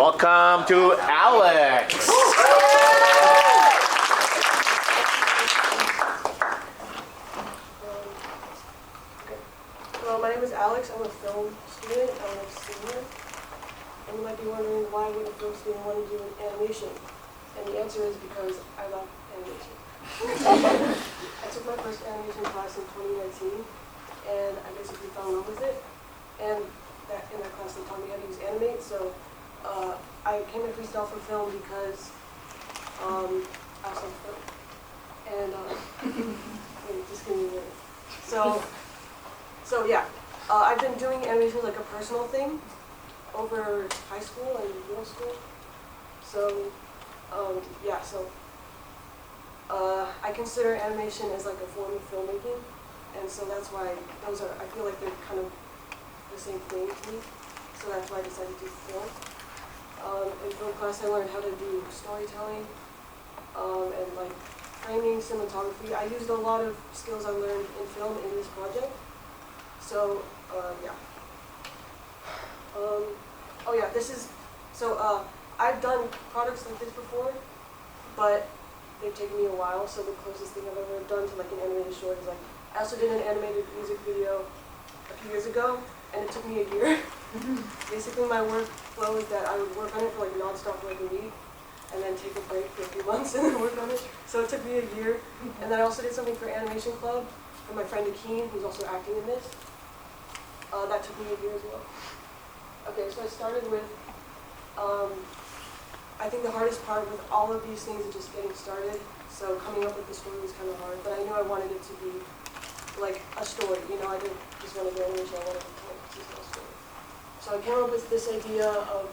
welcome to Alex. My name is Alex. I'm a film student. I'm a senior. And you might be wondering, why would a film student want to do animation? And the answer is because I love animation. I took my first animation class in 2019, and I basically fell in love with it. And in that class, they taught me how to use Animate. So I came to freestyle for film because I also love film. And wait, just give me a minute. So yeah, I've been doing animation like a personal thing over high school and middle school. So yeah, I consider animation as like a form of filmmaking, and so that's why I feel like they're kind of the same thing to me. So that's why I decided to do film. In film class, I learned how to do storytelling and like framing, cinematography. I used a lot of skills I learned in film in this project. So, yeah. Oh yeah, I've done products like this before, but they've taken me a while, so the closest thing I've ever done to like an animated short is like, I also did an animated music video a few years ago, and it took me a year. Basically my workflow is that I would work on it for like non-stop for like a week, and then take a break for a few months and then work on it. So it took me a year. And then I also did something for Animation Club for my friend Akeen, who's also acting in this. That took me a year as well. Okay, so I started with, I think the hardest part with all of these things is just getting started. So coming up with the story was kind of hard, but I knew I wanted it to be like a story. You know, I didn't just want to do animation, I wanted to tell a story. So I came up with this idea of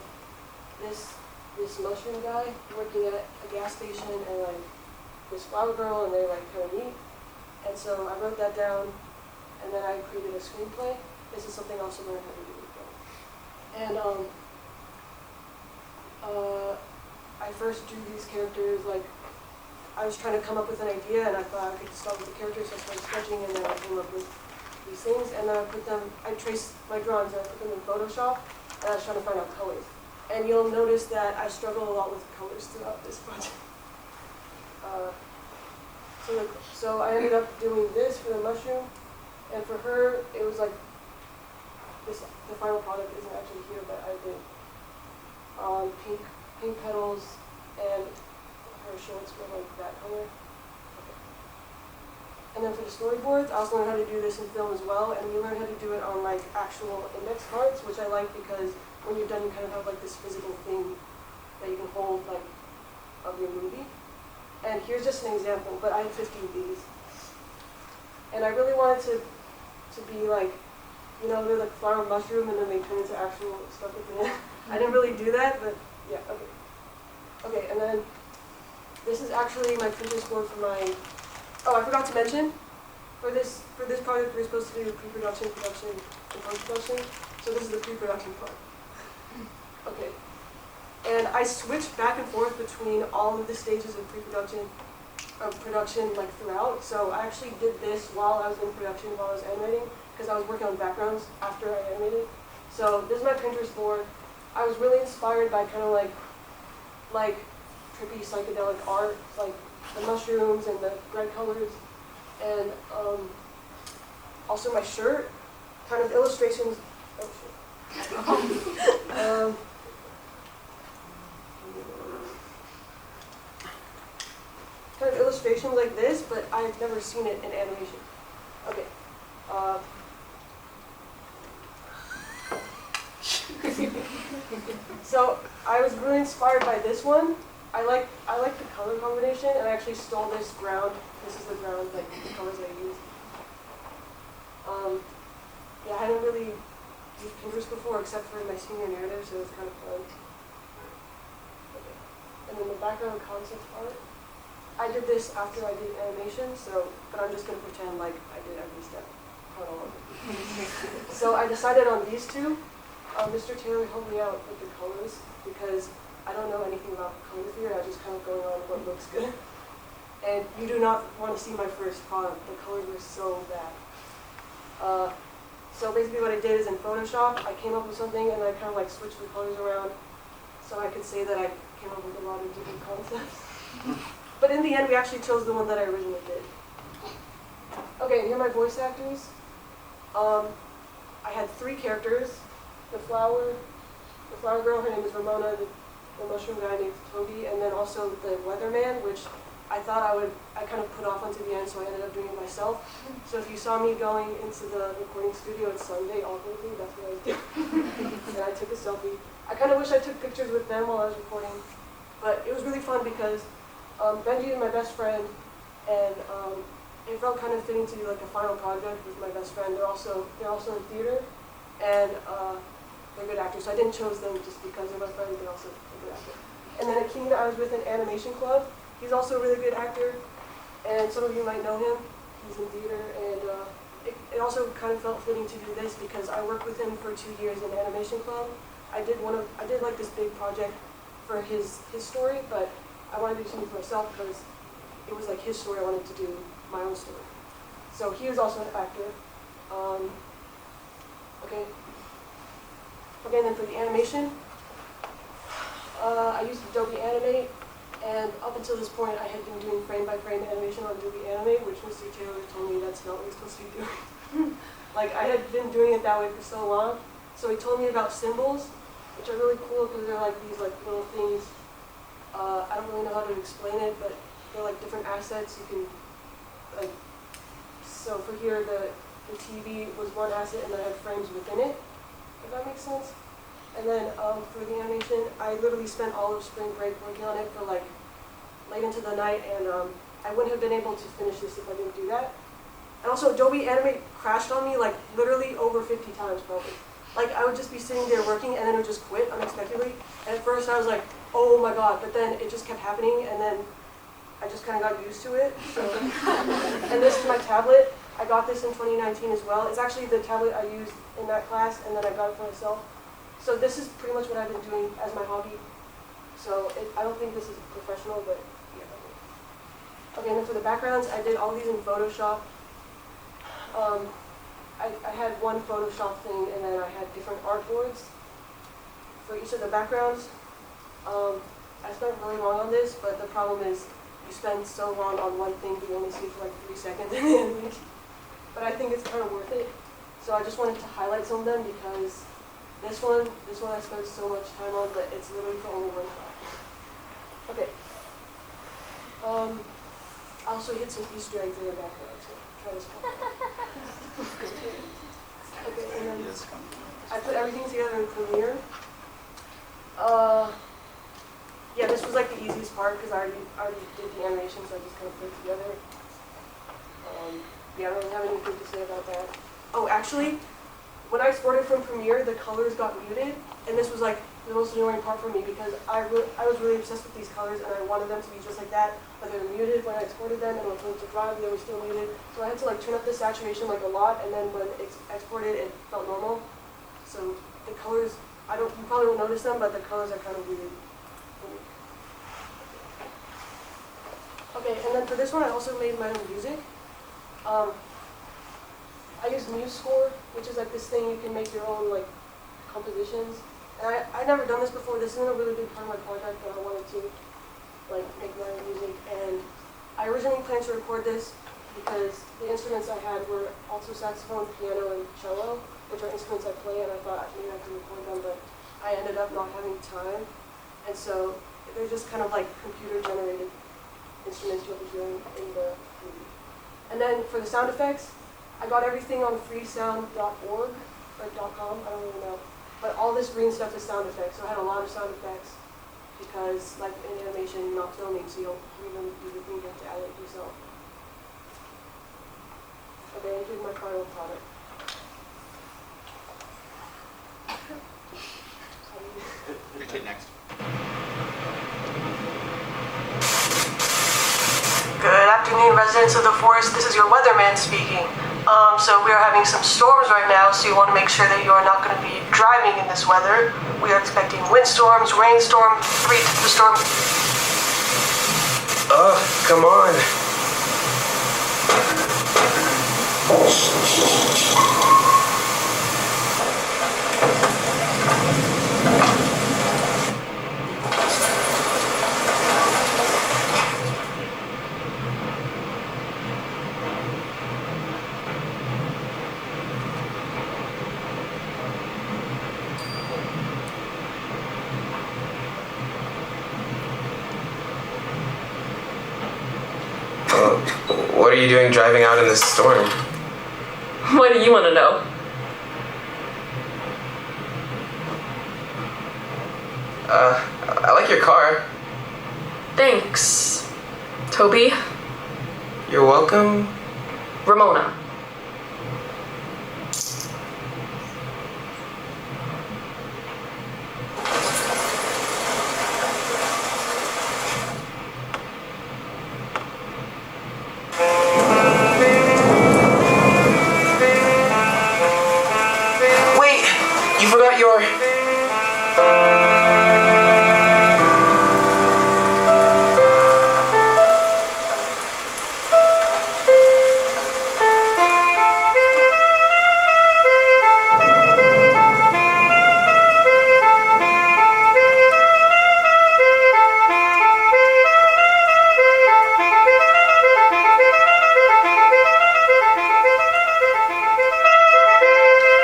this mushroom guy working at a gas station and like this flower girl, and they're like kind of neat. And so I wrote that down, and then I created a screenplay. This is something I also learned how to do with film. And I first drew these characters, like, I was trying to come up with an idea, and I thought I could start with the characters, so I started sketching, and then I came up with these things, and then I traced my drawings, and I put them in Photoshop, and I was trying to find out colors. And you'll notice that I struggle a lot with colors throughout this project. So I ended up doing this for the mushroom, and for her, it was like, the final product isn't actually here, but I did pink petals, and her shorts were like that color. Okay. And then for the storyboards, I also learned how to do this in film as well, and we learned how to do it on like actual index cards, which I like because when you're done, you kind of have like this physical thing that you can hold like of your movie. And here's just an example, but I had 50 of these. And I really wanted to be like, you know, they're like flower mushroom and then they turn into actual stuff at the end. I didn't really do that, but yeah, okay. Okay, and then this is actually my Pinterest board for my, I forgot to mention, for this project we're supposed to do pre-production, production, and post-production. So this is the pre-production part. Okay. And I switched back and forth between all of the stages of production like throughout. So I actually did this while I was in production, while I was animating, because I was working on backgrounds after I animated. So this is my Pinterest board. I was really inspired by kind of like trippy psychedelic art, like the mushrooms and the bright colors, and also my shirt, kind of illustrations. Oh shit. Kind of illustrations like this, but I've never seen it in animation. Okay. So I was really inspired by this one. I like the color combination, and I actually stole this ground. This is the ground, like the colors I used. Yeah, I hadn't really used Pinterest before, except for my senior narrative, so it was kind of fun. Okay. And then the background concept art. I did this after I did animation, but I'm just going to pretend like I did every step chronologically. So I decided on these two. Mr. Taylor helped me out with the colors because I don't know anything about color theory. I just kind of go on what looks good. And you do not want to see my first product. The colors were so bad. So basically what I did is in Photoshop, I came up with something and I kind of like switched the colors around. so I could say that I came up with a lot of different concepts. But in the end, we actually chose the one that I originally did. Okay, and here are my voice actors. I had 3 characters. The flower girl, her name is Ramona, the mushroom guy named Toby, and then also the weatherman, which I thought I kind of put off onto the end, so I ended up doing it myself. So if you saw me going into the recording studio at Sunday awkwardly, that's what I was doing. And I took a selfie. I kind of wish I took pictures with them while I was recording, but it was really fun because Benji is my best friend, and it felt kind of fitting to do like a final project with my best friend. They're also in theater, and they're good actors. So I didn't choose them just because they're my friend. They're also a good actor. And then Akeem, I was with an animation club. He's also a really good actor, and some of you might know him. He's in theater, and it also kind of felt fitting to do this because I worked with him for 2 years in animation club. I did like this big project for his story, but I wanted to do something for myself because it was like his story. I wanted to do my own story. So he is also an actor. Okay, and then for the animation, I used Adobe Animate, and up until this point, I had been doing frame-by-frame animation on Adobe Animate, which Mr. Taylor told me that's not what you're supposed to be doing. Like, I had been doing it that way for so long, so he told me about symbols, which are really cool because they're like these like little things. I don't really know how to explain it, but they're like different assets you can, like, so for here, the TV was one asset, and then I had frames within it, if that makes sense. And then for the animation, I literally spent all of spring break working on it for like late into the night, and I wouldn't have been able to finish this if I didn't do that. And also Adobe Animate crashed on me like literally over 50 times probably. Like I would just be sitting there working and then it would just quit unexpectedly. And at first I was like, oh my god, but then it just kept happening, and then I just kind of got used to it. So. And this is my tablet. I got this in 2019 as well. It's actually the tablet I used in that class, and then I got it for myself. So this is pretty much what I've been doing as my hobby. So I don't think this is professional, but yeah. Okay, and then for the backgrounds, I did all these in Photoshop. I had one Photoshop thing, and then I had different artboards for each of the backgrounds. I spent really long on this, but the problem is you spend so long on one thing, but you only see it for like 3 seconds in the image. But I think it's kind of worth it. So I just wanted to highlight some of them because this one I spent so much time on, but it's literally for only one shot. Okay. I also hit some Easter eggs in the background, so try this one. Okay, and then I put everything together in Premiere. Yeah, this was like the easiest part because I already did the animation, so I just kind of put it together. Yeah, I don't really have anything to say about that. Oh, actually, when I exported from Premiere, the colors got muted, and this was like the most annoying part for me because I was really obsessed with these colors, and I wanted them to be just like that, but they were muted when I exported them, and when I went to Drive, they were still muted. So I had to like turn up the saturation like a lot, and then when it's exported, it felt normal. So the colors, you probably won't notice them, but the colors are kind of weird. Okay, and then for this one, I also made my own music. I use MuseScore, which is like this thing you can make your own like compositions. And I've never done this before. This isn't a really big part of my project, but I wanted to like make my own music. And I originally planned to record this because the instruments I had were alto saxophone, piano, and cello, which are instruments I play, and I thought maybe I could record them, but I ended up not having time. And so they're just kind of like computer-generated instruments you'll be hearing in the movie. And then for the sound effects, I got everything on freesound.org, or .com, I don't really know. But all this green stuff is sound effects, so I had a lot of sound effects because, like in animation, you're not filming, so you don't do the thing, you have to add it yourself. Okay, and here's my final product. Okay, next. Good afternoon, residents of the forest. This is your weatherman speaking. So we are having some storms right now, so you want to make sure that you are not going to be driving in this weather. We are expecting windstorms, rainstorm, storm. Come on. What are you doing driving out in this storm? What do you want to know? I like your car. Thanks, Toby. You're welcome. Ramona. Wait, you forgot your...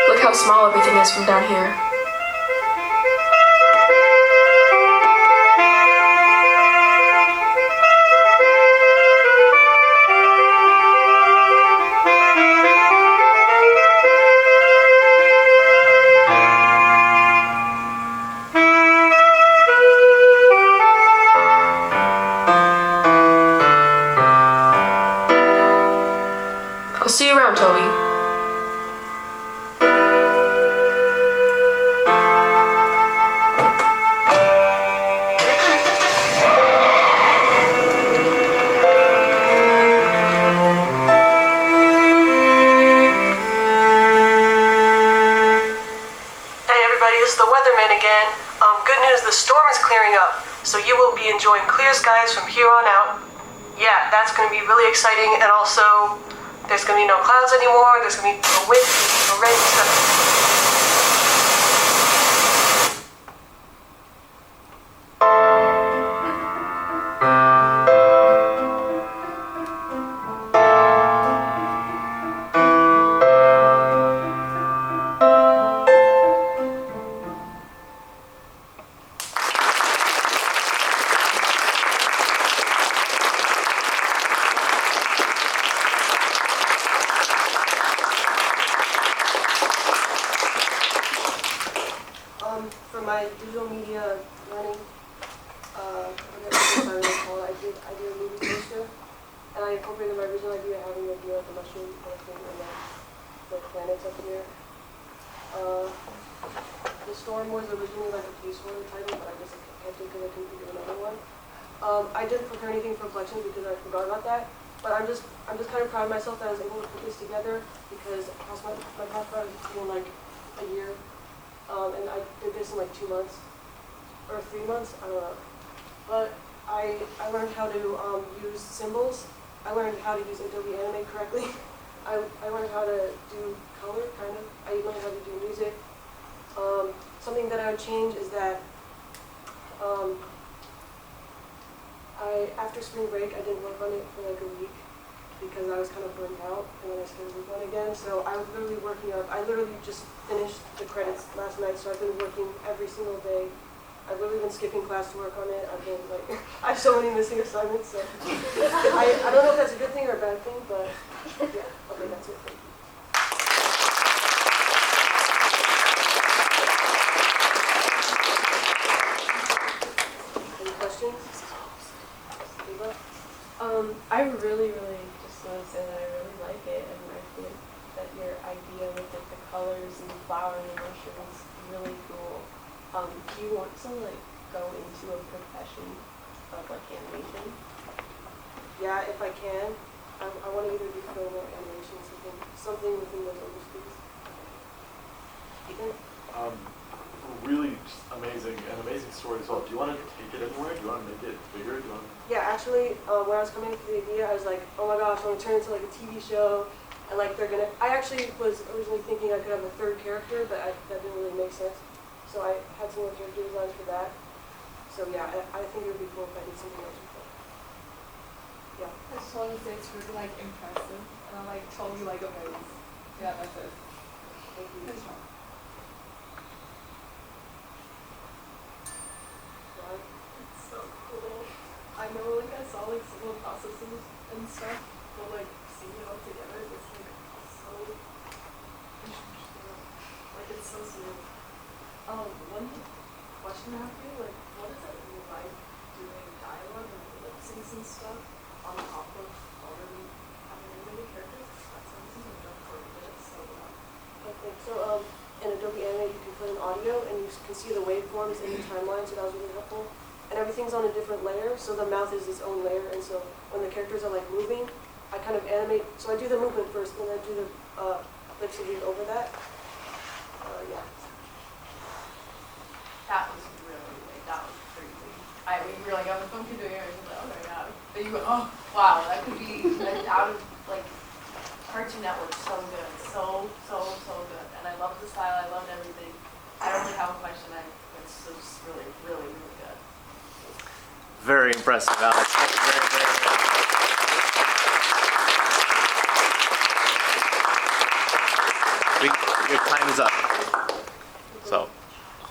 Look how small everything is from down here. I'll see you around, Toby. This is the weatherman again. Good news, the storm is clearing up, so you will be enjoying clear skies from here on out. Yeah, that's going to be really exciting, and also, there's going to be no clouds anymore, there's going to be no wind, no rain, stuff. For my digital media learning, whatever it's called, I did a movie poster, and I incorporated my original idea of having it be like a mushroom kind of thing, and then the planets up here. The storm was originally like a placeholder title, but I guess I can't think of it, I couldn't think of another one. I didn't prepare anything for Flexion because I forgot about that, but I'm just kind of proud of myself that I was able to put this together because my class project was taking like a year. And I did this in like 2 months, or 3 months, I don't know. But I learned how to use symbols. I learned how to use Adobe Animate correctly. I learned how to do color, kind of. I learned how to do music. Something that I would change is that after spring break, I didn't work on it for like a week because I was kind of burnt out, and then I started working on it again. So I was literally working on, I literally just finished the credits last night, so I've been working every single day. I've literally been skipping class to work on it. I've been like, I have so many missing assignments, so. I don't know if that's a good thing or a bad thing, but yeah, okay, that's it, thank you. Any questions? Eva? I really just want to say that I really like it, and I think that your idea with like the colors and the flower and the mushrooms is really cool. Do you want to like go into a profession of like animation? Yeah, if I can. I want to either do film or animation, something within those industries. Ethan? Really just amazing, an amazing story as well. Do you want to take it anywhere? Do you want to make it bigger? Do you want to... Yeah, actually, when I was coming up with the idea, I was like, oh my gosh, I want to turn it into like a TV show, and like they're gonna. I actually was originally thinking I could have a third character, but that didn't really make sense. So I had some more character designs for that. So yeah, I think it would be cool if I did something else with that. Yeah. I just want to say it's really like impressive, and I'm like totally like amazed. Yeah, that's it. Thank you. Good job. Yeah. It's so cool. I know, like I saw like some of the processes and stuff, but like seeing it all together, it's like so interesting. Like it's so smooth. One question I have for you, like, what is it like doing dialogue and lip syncs and stuff on top of already having animated characters? That sounds like a jump for me, but it's so well. Okay, so in Adobe Animate you can put in audio and you can see the waveforms in the timeline, so that was really helpful. And everything's on a different layer, so the mouth is its own layer, and so when the characters are like moving, I kind of animate, so I do the movement first, and then I do the lips and read over that. Yeah. That was really, like, that was crazy. We were like on the phone doing it, and I was like, oh my god. But you went, oh, wow, that could be like out of, like, Cartoon Network, so good. So good. And I loved the style, I loved everything. I don't really have a question, it's just really, really, really good. Very impressive, Alex. Thank you very, very much. Your time is up.